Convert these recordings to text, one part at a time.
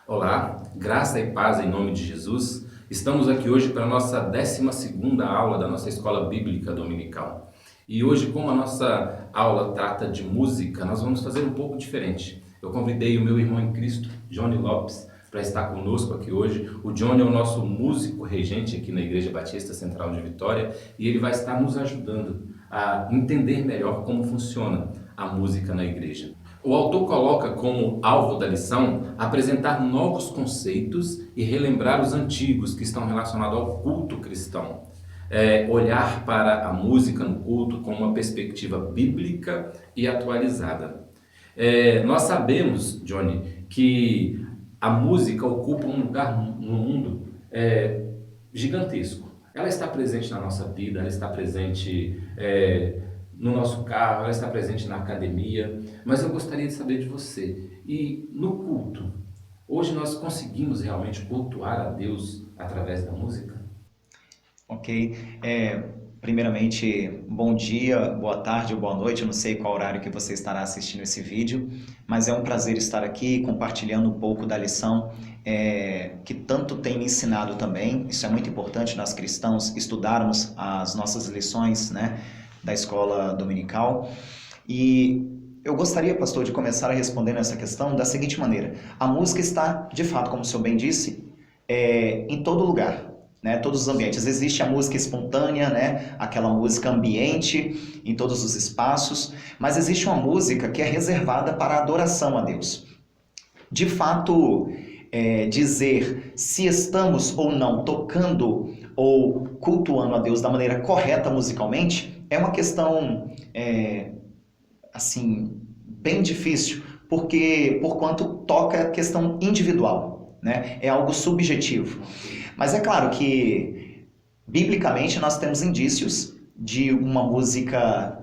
Olá, graça e paz em nome de Jesus. Estamos aqui hoje para a nossa 12ª aula da nossa Escola Bíblica Dominical. E hoje, como a nossa aula trata de música, nós vamos fazer um pouco diferente. Eu convidei o meu irmão em Cristo, Johnny Lopes, para estar conosco aqui hoje. O Johnny é o nosso músico regente aqui na Igreja Batista Central de Vitória e ele vai estar nos ajudando a entender melhor como funciona a música na igreja. O autor coloca como alvo da lição apresentar novos conceitos e relembrar os antigos que estão relacionados ao culto cristão. Olhar para a música no culto com uma perspectiva bíblica e atualizada. Nós sabemos, Johnny, que a música ocupa um lugar no mundo gigantesco. Ela está presente na nossa vida, ela está presente no nosso carro, ela está presente na academia, mas eu gostaria de saber de você. E no culto, hoje nós conseguimos realmente cultuar a Deus através da música? Ok. Primeiramente, bom dia, boa tarde ou boa noite, eu não sei qual horário que você estará assistindo esse vídeo, mas é um prazer estar aqui compartilhando um pouco da lição que tanto tem me ensinado também. Isso é muito importante nós cristãos estudarmos as nossas lições, né, da escola dominical. E eu gostaria, pastor, de começar a responder essa questão da seguinte maneira: a música está, de fato, como o senhor bem disse, em todo lugar. Né, todos os ambientes. Existe a música espontânea, né, aquela música ambiente em todos os espaços, mas existe uma música que é reservada para a adoração a Deus. De fato, dizer se estamos ou não tocando ou cultuando a Deus da maneira correta musicalmente é uma questão assim, bem difícil, porque porquanto toca a questão individual, né, é algo subjetivo. Mas é claro que, biblicamente, nós temos indícios de uma música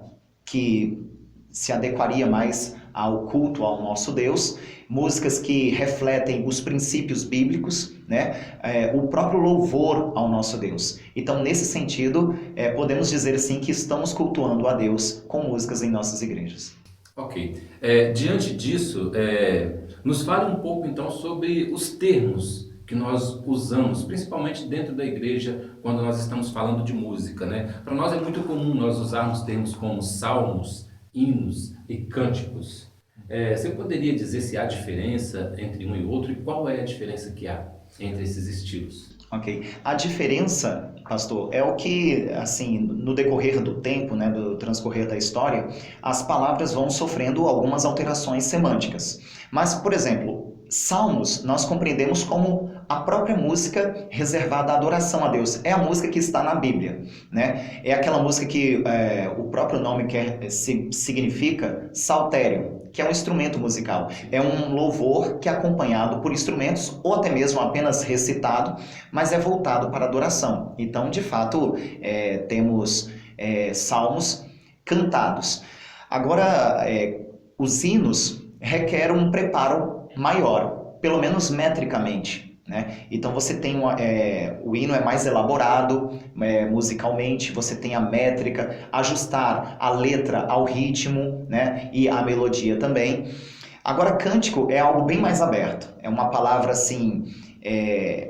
que se adequaria mais ao culto ao nosso Deus, músicas que refletem os princípios bíblicos, né? O próprio louvor ao nosso Deus. Então, nesse sentido, podemos dizer assim que estamos cultuando a Deus com músicas em nossas igrejas. Ok. Diante disso, nos fale um pouco então sobre os termos que nós usamos, principalmente dentro da igreja, quando nós estamos falando de música, né? Para nós é muito comum nós usarmos termos como salmos, hinos e cânticos. Você poderia dizer se há diferença entre um e outro e qual é a diferença que há entre esses estilos? Ok. A diferença, pastor, é o que, assim, no decorrer do tempo, né, do transcorrer da história, as palavras vão sofrendo algumas alterações semânticas. Mas, por exemplo, salmos nós compreendemos como a própria música reservada à adoração a Deus. É a música que está na Bíblia, né? É aquela música que o próprio nome significa saltério, que é um instrumento musical. É um louvor que é acompanhado por instrumentos ou até mesmo apenas recitado, mas é voltado para a adoração. Então, de fato, temos salmos cantados. Agora, os hinos requerem um preparo maior, pelo menos metricamente, né? Então você tem o hino é mais elaborado musicalmente, você tem a métrica, ajustar a letra ao ritmo, né? E a melodia também. Agora, cântico é algo bem mais aberto, é uma palavra assim,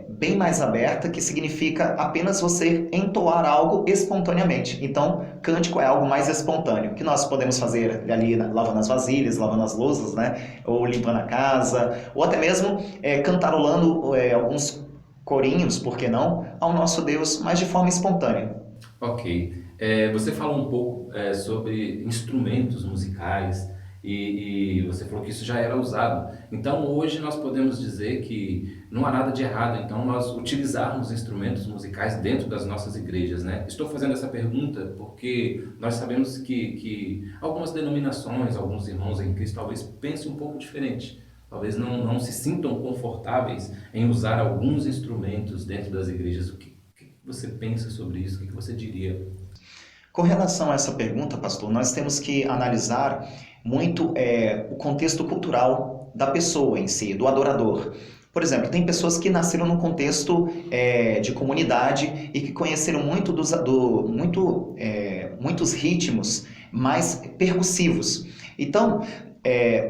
bem mais aberta, que significa apenas você entoar algo espontaneamente. Então, cântico é algo mais espontâneo, que nós podemos fazer ali lavando as vasilhas, lavando as lousas, né? Ou limpando a casa, ou até mesmo cantarolando alguns corinhos, por que não, ao nosso Deus, mas de forma espontânea. Ok. Você falou um pouco sobre instrumentos musicais e você falou que isso já era usado. Então hoje nós podemos dizer que não há nada de errado então nós utilizarmos instrumentos musicais dentro das nossas igrejas, né? Estou fazendo essa pergunta porque nós sabemos que algumas denominações, alguns irmãos em Cristo talvez pensem um pouco diferente. Talvez não se sintam confortáveis em usar alguns instrumentos dentro das igrejas. O que você pensa sobre isso? O que você diria? Com relação a essa pergunta, pastor, nós temos que analisar muito o contexto cultural da pessoa em si, do adorador. Por exemplo, tem pessoas que nasceram num contexto de comunidade e que conheceram muitos ritmos mais percussivos. Então,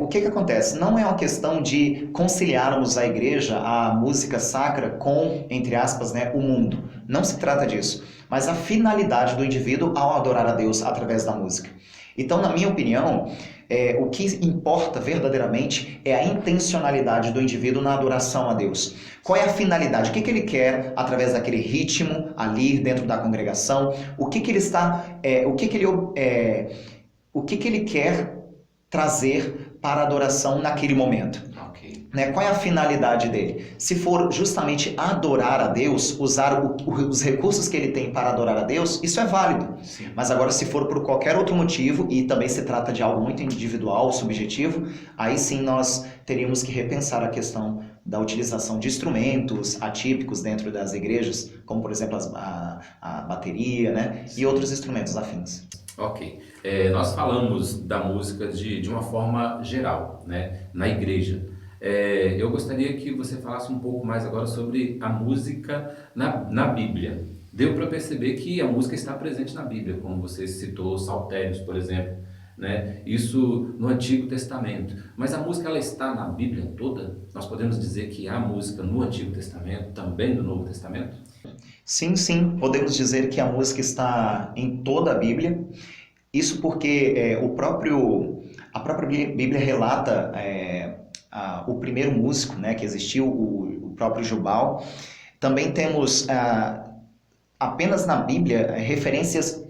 O que acontece? Não é uma questão de conciliarmos a igreja, a música sacra, com, entre aspas, né, o mundo. Não se trata disso, mas a finalidade do indivíduo ao adorar a Deus através da música. Então, na minha opinião, o que importa verdadeiramente é a intencionalidade do indivíduo na adoração a Deus. Qual é a finalidade? O que ele quer através daquele ritmo ali dentro da congregação? O que ele está, o que ele quer trazer para a adoração naquele momento? Ok. Né? Qual é a finalidade dele? Se for justamente adorar a Deus, usar os recursos que ele tem para adorar a Deus, isso é válido. Sim. Mas agora, se for por qualquer outro motivo, e também se trata de algo muito individual, subjetivo, aí sim nós teríamos que repensar a questão da utilização de instrumentos atípicos dentro das igrejas, como por exemplo a bateria, né? E outros instrumentos afins. Ok. Nós falamos da música de uma forma geral, né, na igreja. Eu gostaria que você falasse um pouco mais agora sobre a música na Bíblia. Deu para perceber que a música está presente na Bíblia, como você citou, saltérios, por exemplo, né? Isso no Antigo Testamento. Mas a música, ela está na Bíblia toda? Nós podemos dizer que há música no Antigo Testamento, também no Novo Testamento? Sim, sim, podemos dizer que a música está em toda a Bíblia. Isso porque a própria Bíblia relata o primeiro músico, né, que existiu, o próprio Jubal. Também temos apenas na Bíblia referências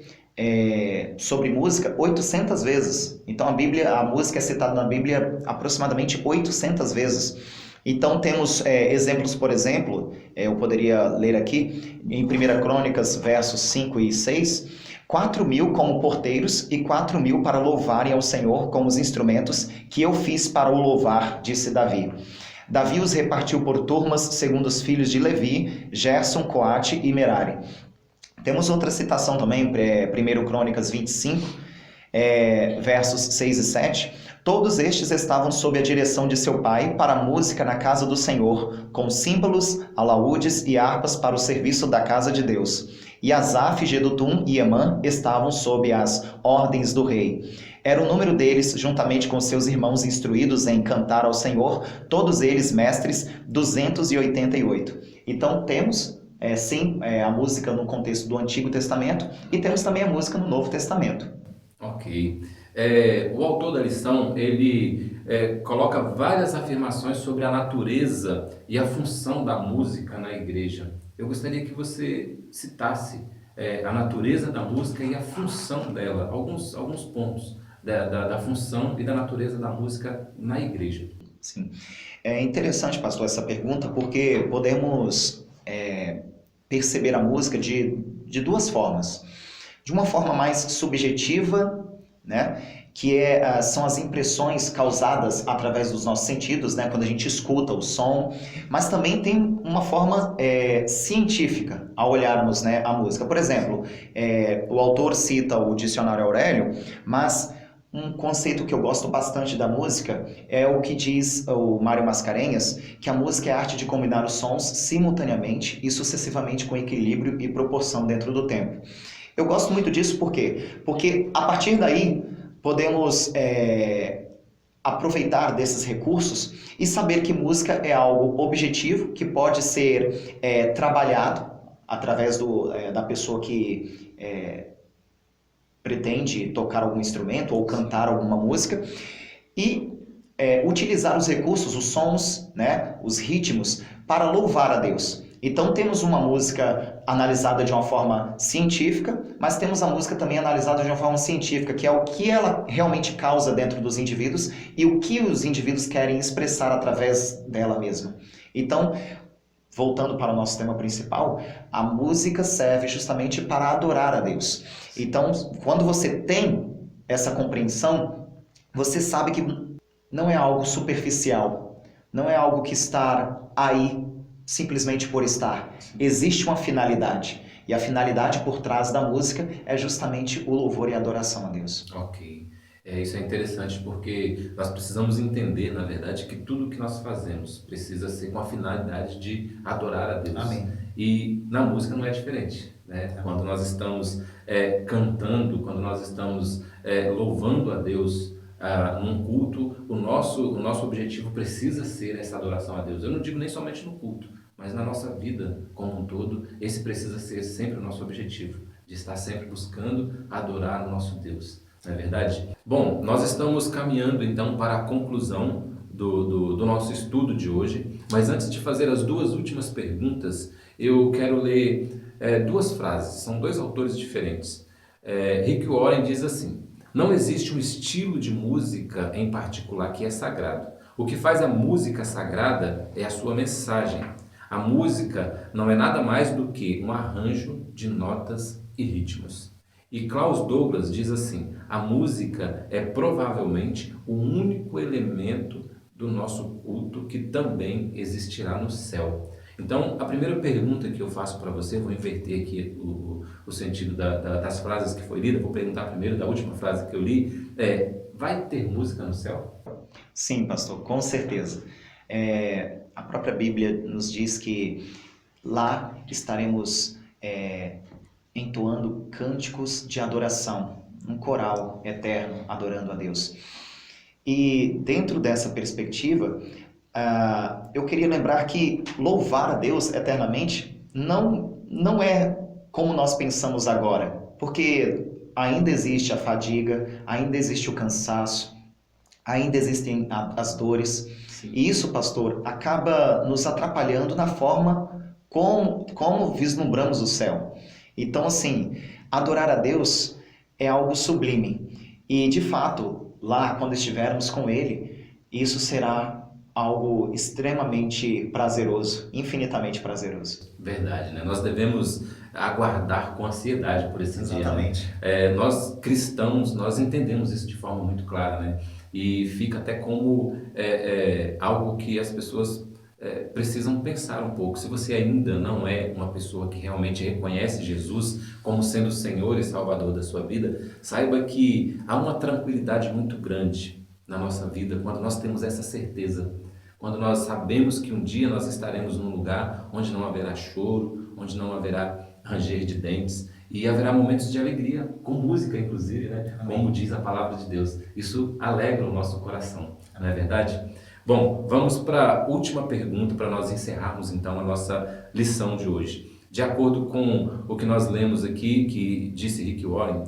sobre música 800 vezes. Então a música é citada na Bíblia aproximadamente 800 vezes. Então temos exemplos, por exemplo, eu poderia ler aqui em 1 Crônicas, versos 5 e 6, 4.000 como porteiros e 4.000 para louvarem ao Senhor com os instrumentos que eu fiz para o louvar, disse Davi. Davi os repartiu por turmas segundo os filhos de Levi, Gerson, Coate e Merari. Temos outra citação também, 1 Crônicas 25, versos 6 e 7. Todos estes estavam sob a direção de seu pai para a música na casa do Senhor, com símbolos, alaúdes e harpas para o serviço da casa de Deus. E Asaf, Gedutum e Emã estavam sob as ordens do rei. Era o número deles, juntamente com seus irmãos instruídos em cantar ao Senhor, todos eles mestres, 288. Então temos, sim, a música no contexto do Antigo Testamento e temos também a música no Novo Testamento. Ok. O autor da lição, ele coloca várias afirmações sobre a natureza e a função da música na igreja. Eu gostaria que você citasse a natureza da música e a função dela, alguns pontos da função e da natureza da música na igreja. Sim. É interessante, pastor, essa pergunta, porque podemos perceber a música de duas formas. De uma forma mais subjetiva, né, que são as impressões causadas através dos nossos sentidos, né, quando a gente escuta o som, mas também tem uma forma científica ao olharmos, né, a música. Por exemplo, o autor cita o Dicionário Aurélio, mas um conceito que eu gosto bastante da música é o que diz o Mário Mascarenhas, que a música é a arte de combinar os sons simultaneamente e sucessivamente com equilíbrio e proporção dentro do tempo. Eu gosto muito disso, por quê? Porque a partir daí podemos aproveitar desses recursos e saber que música é algo objetivo, que pode ser trabalhado através da pessoa que pretende tocar algum instrumento ou cantar alguma música e utilizar os recursos, os sons, né, os ritmos para louvar a Deus. Então temos uma música analisada de uma forma científica, mas temos a música também analisada de uma forma científica, que é o que ela realmente causa dentro dos indivíduos e o que os indivíduos querem expressar através dela mesma. Então, voltando para o nosso tema principal, a música serve justamente para adorar a Deus. Então, quando você tem essa compreensão, você sabe que não é algo superficial, não é algo que está aí simplesmente por estar. Existe uma finalidade. E a finalidade por trás da música é justamente o louvor e a adoração a Deus. Ok. Isso é interessante porque nós precisamos entender, na verdade, que tudo que nós fazemos precisa ser com a finalidade de adorar a Deus. Amém. E na música não é diferente, né? Quando nós estamos cantando, quando nós estamos louvando a Deus, num culto, o nosso objetivo precisa ser essa adoração a Deus. Eu não digo nem somente no culto, mas na nossa vida como um todo, esse precisa ser sempre o nosso objetivo, de estar sempre buscando adorar o nosso Deus. Não é verdade? Bom, nós estamos caminhando então para a conclusão do nosso estudo de hoje, mas antes de fazer as duas últimas perguntas, eu quero ler duas frases, são dois autores diferentes. Rick Warren diz assim: não existe um estilo de música em particular que é sagrado. O que faz a música sagrada é a sua mensagem. A música não é nada mais do que um arranjo de notas e ritmos. E Klaus Douglas diz assim: a música é provavelmente o único elemento do nosso culto que também existirá no céu. Então, a primeira pergunta que eu faço para você, vou inverter aqui o sentido das frases que foi lida, vou perguntar primeiro da última frase que eu li, vai ter música no céu? Sim, pastor, com certeza. A própria Bíblia nos diz que lá estaremos entoando cânticos de adoração, um coral eterno adorando a Deus. E dentro dessa perspectiva, eu queria lembrar que louvar a Deus eternamente não é como nós pensamos agora, porque ainda existe a fadiga, ainda existe o cansaço, ainda existem as dores. Sim. E isso, pastor, acaba nos atrapalhando na forma como vislumbramos o céu. Então, assim, adorar a Deus é algo sublime. E, de fato, lá, quando estivermos com Ele, isso será algo extremamente prazeroso, infinitamente prazeroso. Verdade, né? Nós devemos aguardar com ansiedade por esse dia. Exatamente. Nós cristãos, nós entendemos isso de forma muito clara, né? E fica até como algo que as pessoas precisam pensar um pouco. Se você ainda não é uma pessoa que realmente reconhece Jesus como sendo o Senhor e Salvador da sua vida, saiba que há uma tranquilidade muito grande na nossa vida quando nós temos essa certeza. Quando nós sabemos que um dia nós estaremos num lugar onde não haverá choro, onde não haverá ranger de dentes e haverá momentos de alegria, com música inclusive, né? Como diz a palavra de Deus. Isso alegra o nosso coração, não é verdade? Bom, vamos para a última pergunta para nós encerrarmos então a nossa lição de hoje. De acordo com o que nós lemos aqui, que disse Rick Warren,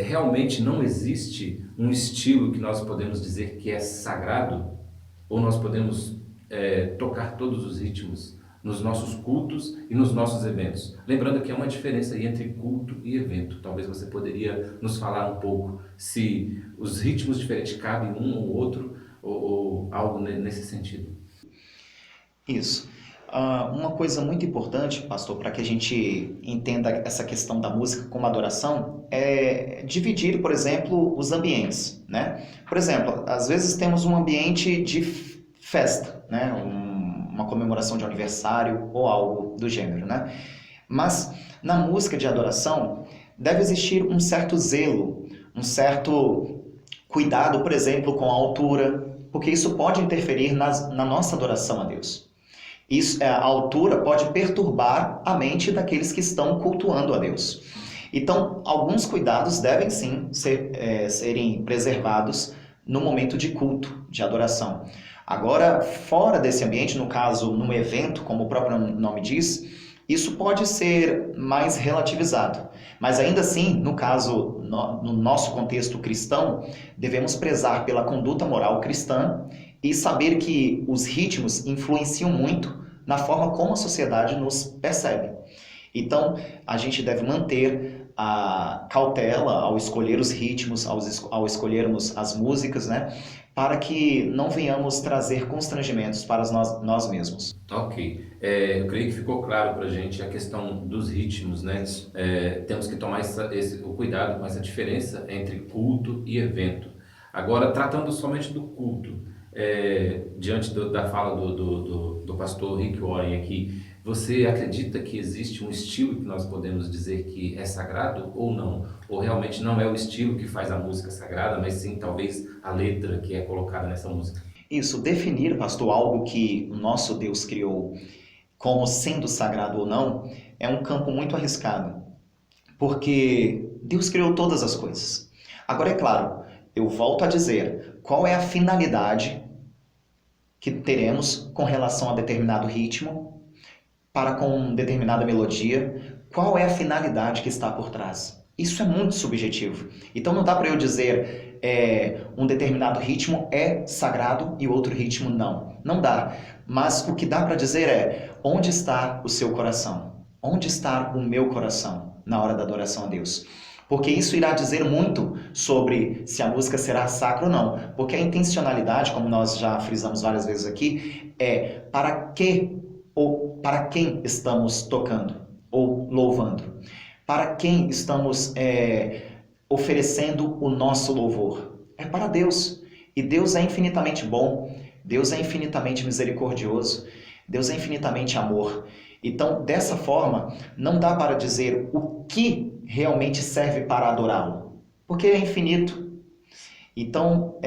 realmente não existe um estilo que nós podemos dizer que é sagrado, ou nós podemos tocar todos os ritmos nos nossos cultos e nos nossos eventos. Lembrando que há uma diferença aí entre culto e evento. Talvez você poderia nos falar um pouco se os ritmos diferentes cabem um ou outro, ou algo nesse sentido. Isso. Uma coisa muito importante, pastor, para que a gente entenda essa questão da música como adoração, é dividir, por exemplo, os ambientes, né? Por exemplo, às vezes temos um ambiente de festa, né? Uma comemoração de aniversário ou algo do gênero, né? Mas na música de adoração deve existir um certo zelo, um certo cuidado, por exemplo, com a altura, porque isso pode interferir na nossa adoração a Deus. A altura pode perturbar a mente daqueles que estão cultuando a Deus. Então, alguns cuidados devem sim serem preservados no momento de culto, de adoração. Agora, fora desse ambiente, no caso, num evento, como o próprio nome diz, isso pode ser mais relativizado. Mas ainda assim, no caso, no nosso contexto cristão, devemos prezar pela conduta moral cristã e saber que os ritmos influenciam muito na forma como a sociedade nos percebe. Então, a gente deve manter a cautela ao escolher os ritmos, ao escolhermos as músicas, né? Para que não venhamos trazer constrangimentos para nós mesmos. Ok. Eu creio que ficou claro para a gente a questão dos ritmos, né? Temos que tomar o cuidado com essa diferença entre culto e evento. Agora, tratando somente do culto, diante da fala do pastor Rick Warren aqui, você acredita que existe um estilo que nós podemos dizer que é sagrado ou não? Ou realmente não é o estilo que faz a música sagrada, mas sim talvez a letra que é colocada nessa música? Isso, definir, pastor, algo que o nosso Deus criou como sendo sagrado ou não, é um campo muito arriscado, porque Deus criou todas as coisas. Agora, é claro, eu volto a dizer, qual é a finalidade que teremos com relação a determinado ritmo, para com determinada melodia, qual é a finalidade que está por trás? Isso é muito subjetivo. Então não dá para eu dizer um determinado ritmo é sagrado e outro ritmo não. Não dá. Mas o que dá para dizer é onde está o seu coração? Onde está o meu coração na hora da adoração a Deus? Porque isso irá dizer muito sobre se a música será sacra ou não. Porque a intencionalidade, como nós já frisamos várias vezes aqui, é para que ou para quem estamos tocando ou louvando. Para quem estamos oferecendo o nosso louvor? É para Deus. E Deus é infinitamente bom, Deus é infinitamente misericordioso, Deus é infinitamente amor. Então, dessa forma, não dá para dizer o que realmente serve para adorá-lo, porque é infinito. Então,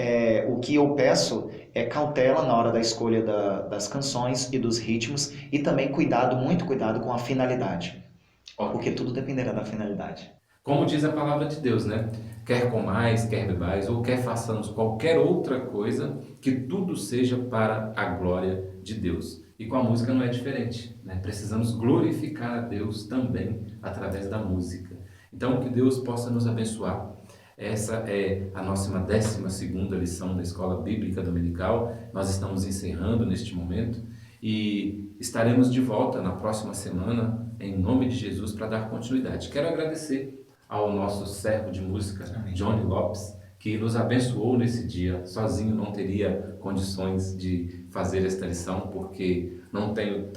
o que eu peço é cautela na hora da escolha das canções e dos ritmos e também cuidado, muito cuidado com a finalidade. Porque tudo dependerá da finalidade. Como diz a palavra de Deus, né? Quer comais, quer bebais, ou quer façamos qualquer outra coisa, que tudo seja para a glória de Deus. E com a música não é diferente, né? Precisamos glorificar a Deus também através da música. Então, que Deus possa nos abençoar. Essa é a nossa 12ª lição da Escola Bíblica Dominical. Nós estamos encerrando neste momento e estaremos de volta na próxima semana, em nome de Jesus, para dar continuidade. Quero agradecer ao nosso servo de música, Johnny Lopes, que nos abençoou nesse dia. Sozinho não teria condições de fazer esta lição, porque não tenho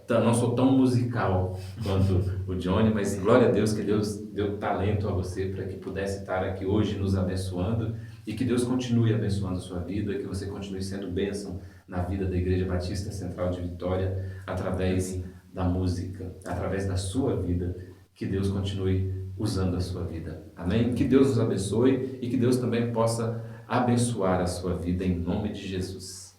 não sou tão musical quanto o Johnny, mas glória a Deus que Deus deu talento a você para que pudesse estar aqui hoje nos abençoando e que Deus continue abençoando a sua vida, que você continue sendo bênção na vida da Igreja Batista Central de Vitória através da música, através da sua vida, que Deus continue usando a sua vida. Amém? Que Deus nos abençoe e que Deus também possa abençoar a sua vida em nome de Jesus.